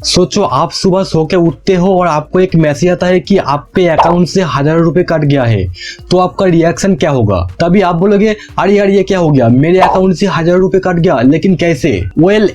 सोचो आप सुबह सो के उठते हो और आपको एक मैसेज आता है कि आपके अकाउंट से 1000 रुपए कट गया है, तो आपका रिएक्शन क्या होगा? तभी आप बोलोगे अरे यार ये क्या हो गया, मेरे अकाउंट से 1000 रुपए कट गया, लेकिन कैसे?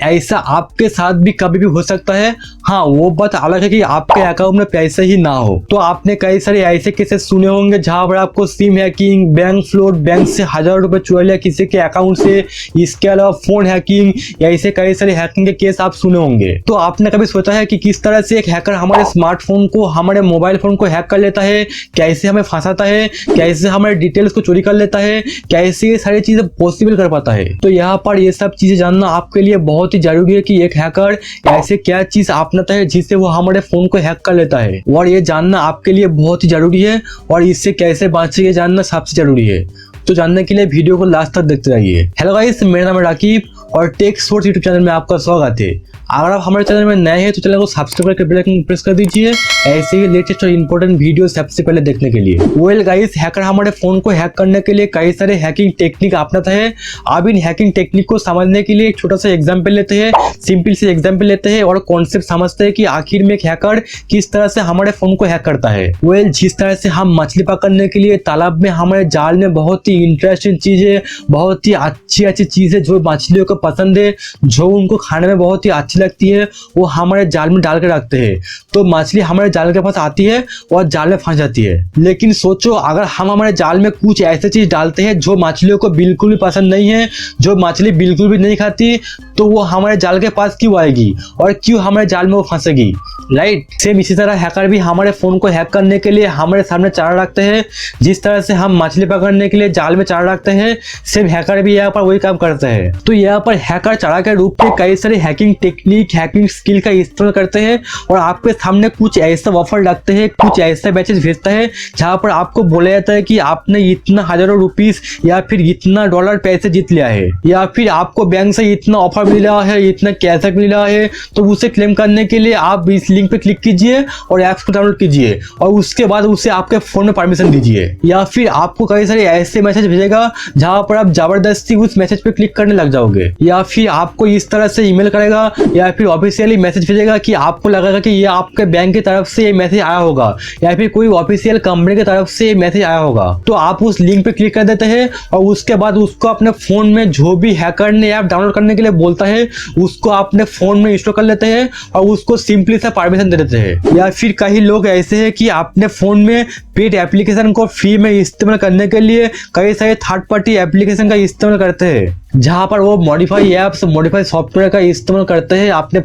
ऐसा आपके साथ भी कभी भी हो सकता है। हाँ, वो बात अलग है कि आपके अकाउंट में पैसे ही ना हो। तो आपने कई सारे ऐसे केसेस सुने होंगे जहां पर आपको SIM hacking, bank fraud, bank से 1000 रुपए चुरा लिया किसी के अकाउंट से, इसके अलावा फोन हैकिंग, या ऐसे कई सारे हैकिंग के केस आप सुने होंगे। तो आपने कभी सोचा है कि किस तरह से एक हैकर हमारे स्मार्टफोन को, हमारे मोबाइल फोन को हैक कर लेता है, कैसे हमें फंसाता है, कैसे हमारे डिटेल्स को चोरी कर लेता है, कैसे ये सारी चीजें पॉसिबल कर पाता है? तो यहाँ पर ये सब चीजें जानना आपके लिए बहुत ही जरूरी है कि एक हैकर ऐसे क्या चीज अपनाता है जिससे वो हमारे फोन को हैक कर लेता है, और ये जानना आपके लिए बहुत ही जरूरी है, और इससे कैसे बचे ये जानना सबसे जरूरी है। तो जानने के लिए वीडियो को लास्ट तक देखते रहिए। हेलो गाइस, मेरा नाम है राकीब और टेक सोर्स यूट्यूब चैनल में आपका स्वागत है। अगर आप हमारे चैनल में नए हैं तो चैनल को सब्सक्राइब करके बेल आइकन प्रेस कर दीजिए ऐसे ही लेटेस्ट और इंपॉर्टेंट वीडियो सबसे पहले देखने के लिए। गाइस, हैकर हमारे फोन को हैक करने के लिए कई सारे हैकिंग टेक्निक अपनाता है। अब इन हैकिंग टेक्निक को समझने के लिए एक छोटा सा एग्जाम्पल लेते हैं, सिंपल से एग्जाम्पल लेते हैं और कॉन्सेप्ट समझते हैं कि आखिर में एक हैकर किस तरह से हमारे फोन को हैक करता है। जिस तरह से हम मछली पकड़ने के लिए तालाब में हमारे जाल में बहुत ही इंटरेस्टिंग चीजें, बहुत ही अच्छी अच्छी चीजें जो मछलियों को पसंद है, जो उनको खाने में बहुत ही अच्छी लगती है, वो हमारे जाल में डाल के रखते हैं। तो मछली हमारे जाल के पास आती है और जाल में फंस जाती है। लेकिन सोचो अगर हम हमारे जाल में कुछ ऐसे चीज डालते हैं जो मछलियों को बिल्कुल भी पसंद नहीं है, जो मछली बिल्कुल भी नहीं खाती, तो वो हमारे जाल के पास क्यों आएगी और क्यों हमारे जाल में वो फंसेगी? राइट। सेम इसी तरह हैकर भी हमारे फोन को हैक करने के लिए हमारे सामने चारा रखते हैं। जिस तरह से हम मछली पकड़ने के लिए जाल में चारा रखते हैं, सेम हैकर भी यहाँ पर वही काम करते हैं। तो यहाँ पर हैकर चारा के रूप में कई सारे हैकिंग टेक्निक, हैकिंग स्किल का इस्तेमाल करते हैं और आपके सामने कुछ ऐसा ऑफर रखते हैं, कुछ ऐसा मैसेज भेजता है जहाँ पर आपको बोला जाता है कि आपने इतना हजारों रुपीस या फिर इतना डॉलर पैसे जीत लिया है, या फिर आपको बैंक से इतना ऑफर मिला है, इतना कैशबैक मिला है। तो उसे क्लेम करने के लिए आप इस लिंक पे क्लिक कीजिए और ऐप्स को डाउनलोड कीजिए और उसके बाद उसे आपके फोन में परमिशन दीजिए। या फिर आपको कई सारे ऐसे मैसेज भेजेगा जहां पर आप जबरदस्ती उस मैसेज पे क्लिक करने लग जाओगे, या फिर आपको इस तरह से ईमेल करेगा या फिर ऑफिशियली मैसेज भेजेगा कि आपको लगेगा कि ये आपके बैंक की तरफ से ये मैसेज आया होगा या फिर कोई ऑफिशियल कंपनी की तरफ से ये मैसेज आया होगा। तो आप उस लिंक पे क्लिक कर देते हैं और उसके बाद उसको अपने फोन में जो भी हैकर ने ऐप डाउनलोड करने के लिए बोलता है उसको अपने फोन में इंस्टॉल कर लेते हैं और उसको सिंपली सा परमिशन दे देते हैं। या फिर कई लोग ऐसे हैं कि अपने फोन में पेड एप्लीकेशन को फ्री में इस्तेमाल करने के लिए कई सारे थर्ड पार्टी एप्लीकेशन का इस्तेमाल करते हैं, जहां पर वो मॉडिफाई एप्स, मॉडिफाई सॉफ्टवेयर का इस्तेमाल करते हैं अपने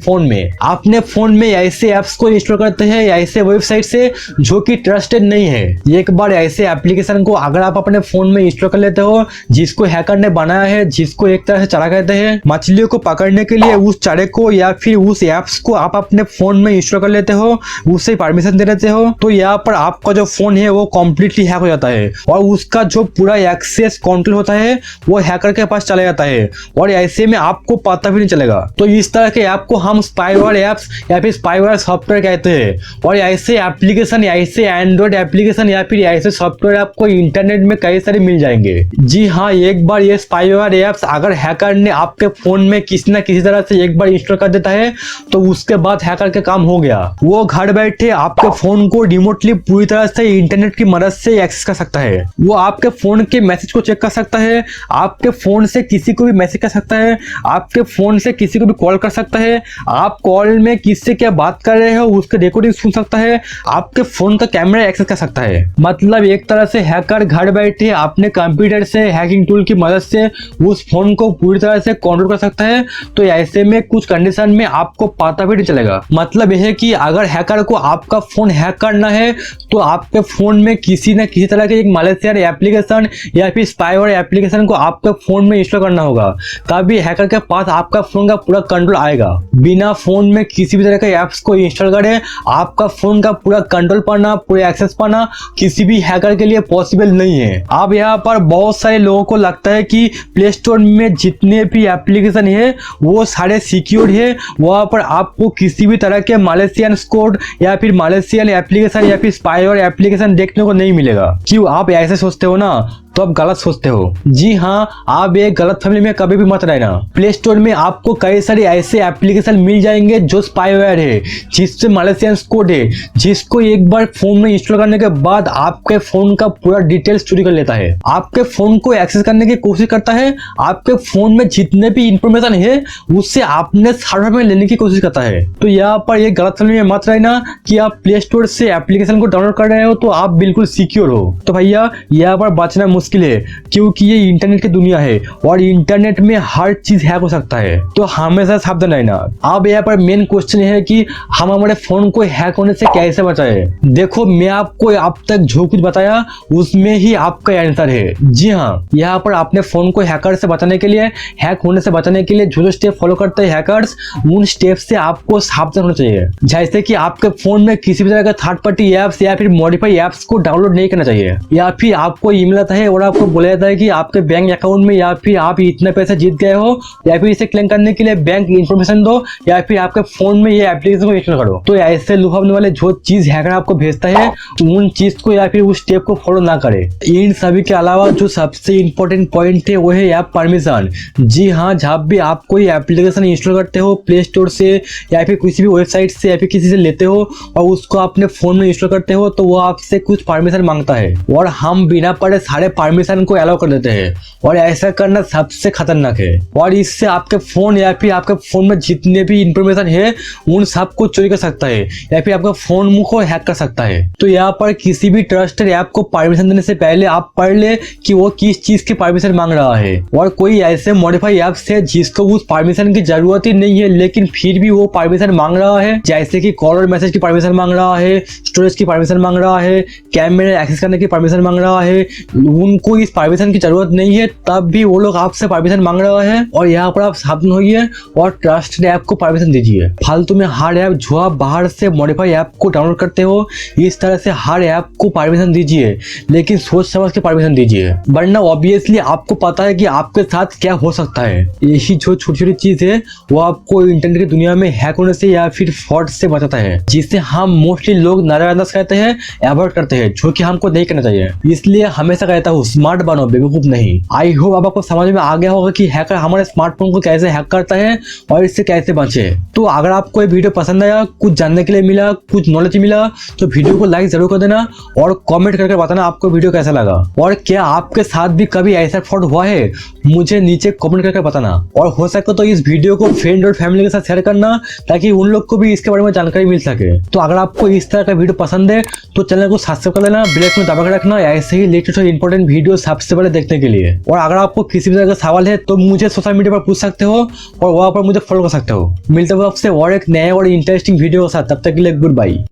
फोन में ऐसे एप्स को इंस्टॉल करते हैं ऐसे वेबसाइट से जो कि ट्रस्टेड नहीं है। एक बार ऐसे एप्लीकेशन को अगर आप अपने फोन में इंस्टॉल कर लेते हो जिसको हैकर ने बनाया है, जिसको एक तरह से चारा कहते हैं, मछलियों को पकड़ने के लिए उस चारे को या फिर उस एप्स को आप अपने फोन में इंस्टॉल कर लेते हो, उससे परमिशन दे देते हो, तो यहाँ पर आपका जो फोन है वो कम्प्लीटली हैक हो जाता है और उसका जो पूरा एक्सेस कंट्रोल होता है वो हैकर के पास चला जाता है और ऐसे में आपको पता भी नहीं चलेगा। तो इस तरह के ऐप को हम स्पाईवेयर एप्स या फिर स्पाईवेयर सॉफ्टवेयर कहते हैं। और ऐसे एप्लीकेशन, ऐसे एंड्रॉइड एप्लीकेशन या फिर ऐसे सॉफ्टवेयर आपको इंटरनेट में कई सारे मिल जाएंगे। जी हाँ, एक बार ये स्पाईवेयर एप्स अगर हैकर ने आपके फोन में किसी न किसी तरह से एक बार इंस्टॉल कर देता है तो उसके बाद हैकर का काम हो गया। वो घर बैठे आपके फोन को रिमोटली पूरी तरह से इंटरनेट की मदद से एक्सेस कर सकता है। वो आपके फोन के मैसेज को चेक कर सकता है, आपके फोन से किसी को भी मैसेज कर सकता है, आपके फोन से किसी को भी कॉल कर सकता है, आप कॉल में किससे क्या बात कर रहे हो उसके रिकॉर्डिंग सुन सकता है, आपके फोन का कैमरा एक्सेस कर सकता है। मतलब एक तरह से हैकर घर बैठे अपने कंप्यूटर से हैकिंग टूल की मदद से उस फोन को पूरी तरह से कंट्रोल कर सकता है। तो ऐसे में कुछ कंडीशन में आपको पता भी नहीं चलेगा। मतलब यह है कि अगर हैकर को आपका फोन हैक करना है तो आपके फोन में किसी न किसी तरह के एक मैलिशियस एप्लीकेशन या फिर स्पाईवेयर एप्लीकेशन को आपके फोन में इंस्टॉल करना होगा, तभी हैकर के पास आपका फोन का पूरा कंट्रोल आएगा। बिना फोन में किसी भी तरह के ऐप्स को इंस्टॉल करे आपका फोन का पूरा कंट्रोल पाना, पूरा एक्सेस पाना किसी भी हैकर के लिए पॉसिबल नहीं है। अब यहाँ पर बहुत सारे लोगों को लगता है कि प्ले स्टोर में जितने भी एप्लीकेशन है वो सारे सिक्योर है, वहां पर आपको किसी भी तरह के मैलिशियस कोड या फिर मैलिशियस एप्लीकेशन या फिर स्पाईवेयर एप्लीकेशन देखने को नहीं मिलेगा। क्यों आप ऐसे सोचते हो ना? तो आप गलत सोचते हो। जी हाँ, आप एक गलत फैमिली में कभी भी मत रहना। प्ले स्टोर में आपको कई सारे ऐसे एप्लीकेशन मिल जाएंगे जो स्पाईवेयर है, जिससे मालेशियन कोड है, जिसको एक बार फोन में इंस्टॉल करने के बाद आपके फोन का पूरा डिटेल्स चोरी कर लेता है, आपके फोन को एक्सेस करने की कोशिश करता है, आपके फोन में जितने भी इंफॉर्मेशन है उससे आपने सर्वर में लेने की कोशिश करता है। तो यहाँ पर ये गलत फैमिली में मत रहना कि आप प्ले स्टोर से एप्लीकेशन को डाउनलोड कर रहे हो तो आप बिल्कुल सिक्योर हो। तो भैया यहाँ पर बचना मुश्किल है, क्योंकि ये इंटरनेट की दुनिया है और इंटरनेट में हर चीज हैक हो सकता है। तो हमेशा सावधान रहना। अब यहाँ पर मेन क्वेश्चन है कि हम हमारे फोन को हैक होने से कैसे बचाए। देखो, मैं आपको अब तक जो कुछ बताया उसमें ही आपका आंसर है। जी हाँ, यहाँ पर अपने फोन को हैकर से बचाने के लिए, हैक होने से बचाने के लिए जो स्टेप फॉलो करते हैं हैकर्स, उन स्टेप से आपको सावधान होना चाहिए। जैसे कि आपके फोन में किसी भी तरह का थर्ड पार्टी एप्स या फिर मॉडिफाई एप्स को डाउनलोड नहीं करना चाहिए। या फिर आपको ईमेल आता है और आपको बोला जाता है कि आपके बैंक अकाउंट में या फिर आप इतने पैसे जीत गए हो, या फिर इसे क्लेम करने के लिए बैंक इंफॉर्मेशन दो, या फिर आपके फोन में ये एप्लीकेशन को इंस्टॉल करो। तो ऐसे लुभावने वाले जो चीज हैकर आपको भेजता है उन चीज को या फिर उस स्टेप को फॉलो ना करें। इन सभी के अलावा जो सबसे इंपॉर्टेंट पॉइंट है वो है ऐप परमिशन। जी हाँ, जब भी आप कोई एप्लीकेशन इंस्टॉल करते हो प्ले स्टोर से या फिर किसी भी वेबसाइट से या फिर किसी से लेते हो और उसको अपने फोन में इंस्टॉल करते हो तो वो आपसे कुछ परमिशन मांगता है और हम बिना पढ़े सारे परमिशन को अलाउ कर देते हैं, और ऐसा करना सबसे खतरनाक है। और इससे आपके फोन या फिर आपके फोन में जितने भी इंफॉर्मेशन है उन सब को चोरी कर सकता है या फिर आपका फोन को हैक कर सकता है। तो यहाँ पर किसी भी ट्रस्टेड ऐप को परमिशन देने से पहले आप पढ़ ले कि वो किस चीज की परमिशन मांग रहा है। और कोई ऐसे मॉडिफाई ऐप्स है जिसको उस परमिशन की जरूरत ही नहीं है लेकिन फिर भी वो परमिशन मांग रहा है, जैसे कि कॉल और मैसेज की परमिशन मांग रहा है, स्टोरेज की परमिशन मांग रहा है, कैमरा एक्सेस करने की परमिशन मांग रहा है, उनको इस परमिशन की जरूरत नहीं है तब भी वो लोग आपसे परमिशन मांग रहा है। और यहाँ पर आप सावधान होइए और ट्रस्टेड ऐप को परमिशन दीजिए। फालतू में हर ऐप जो आप बाहर से मॉडिफाई ऐप को डाउनलोड करते हो इस तरह से हर ऐप को परमिशन दीजिए, लेकिन सोच समझ के परमिशन दीजिए, वरना ऑब्वियसली आपको पता है कि आपके साथ क्या हो सकता है। यही जो छोटी छोटी चीज है वो आपको इंटरनेट की दुनिया में हैक होने से या फिर फ्रॉड से बचाता है, जिससे हम मोस्टली लोग नजरअंदाज करते हैं, अवॉइड करते हैं, जो कि हमको नहीं करना चाहिए। इसलिए हमेशा कहता हूँ स्मार्ट बनो, बेवकूफ नहीं। आई होप अब आपको समझ में आ गया होगा कि हैकर हमारे स्मार्टफोन को कैसे हैक करता है और इससे कैसे बचे। तो अगर आपको ये वीडियो पसंद आया, कुछ जानने के लिए मिला, कुछ नॉलेज मिला, तो वीडियो को लाइक जरूर कर देना और कमेंट करके बताना आपको वीडियो कैसा लगा। और क्या आपके साथ भी कभी ऐसा फ्रॉड हुआ है मुझे नीचे कमेंट करके बताना, और हो सके तो इस वीडियो को फ्रेंड और फैमिली के साथ शेयर करना ताकि उन लोग को भी इसके बारे में जानकारी मिल सके। तो अगर आपको इस तरह का वीडियो पसंद है तो चैनल को सब्सक्राइब कर लेना, बेल आइकन दबा के रखना ऐसे ही लेटेस्ट और इंपॉर्टेंट वीडियो सबसे पहले देखने के लिए। और अगर आपको किसी भी तरह का सवाल है तो मुझे सोशल मीडिया पर पूछ सकते हो और वहां पर मुझे फॉलो कर सकते हो। मिलते हुए आपसे और एक नए और इंटरेस्टिंग वीडियो के साथ, तब तक के लिए गुड बाय।